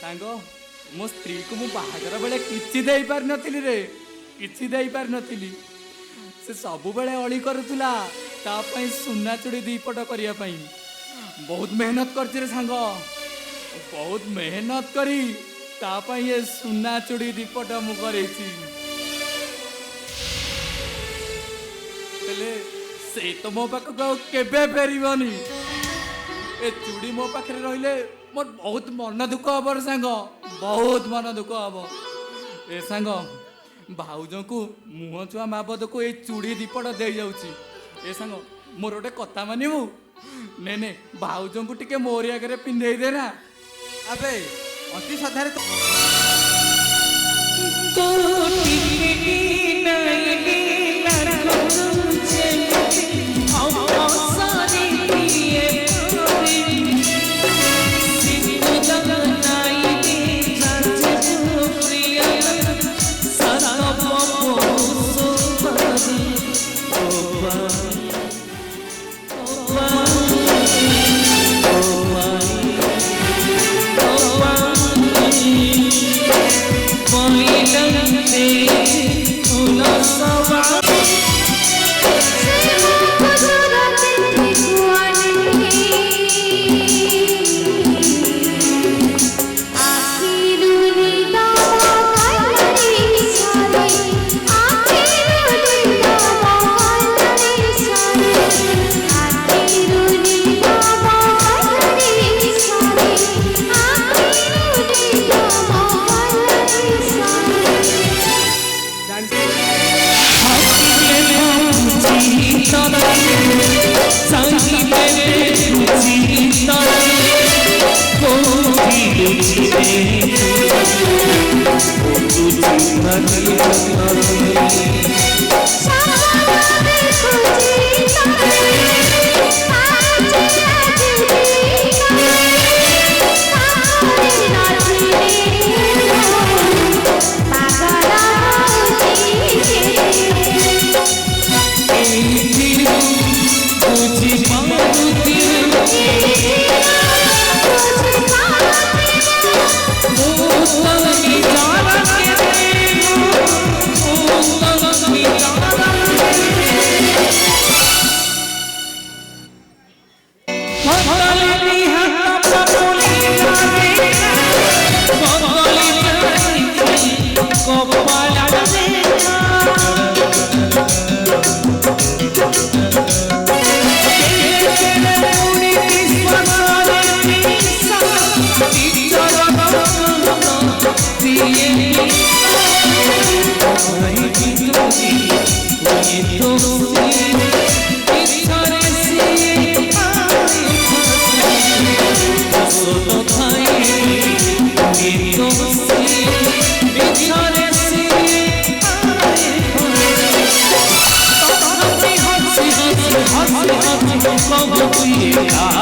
सांग मो स्त्री को मु बाहागर बेले किछि देई पार नथिली रे किछि देई पार नथिली से सब बेले अळी करूला ता पई सुना चूड़ी दीपट करिया पई बहुत मेहनत करछि रे सांग बहुत मेहनत करी ता पई ये सुना चूड़ी दीपट मु करेछि हेले से तो मो पाक केबे फेरिबनी ए चूड़ी मो पाखे रहिले मोर बहुत मन दुख हब सांग बहुत मन दुख हब ए सांग भाउज को मुह छुआ माबद को ये चूड़ी दीपट दे जाऊँ ए सांग मोर गोटे कथा मानू ने ने भाउज को टिके मोरी आगे पिंधे दे ना अबे अति सधारे Oh,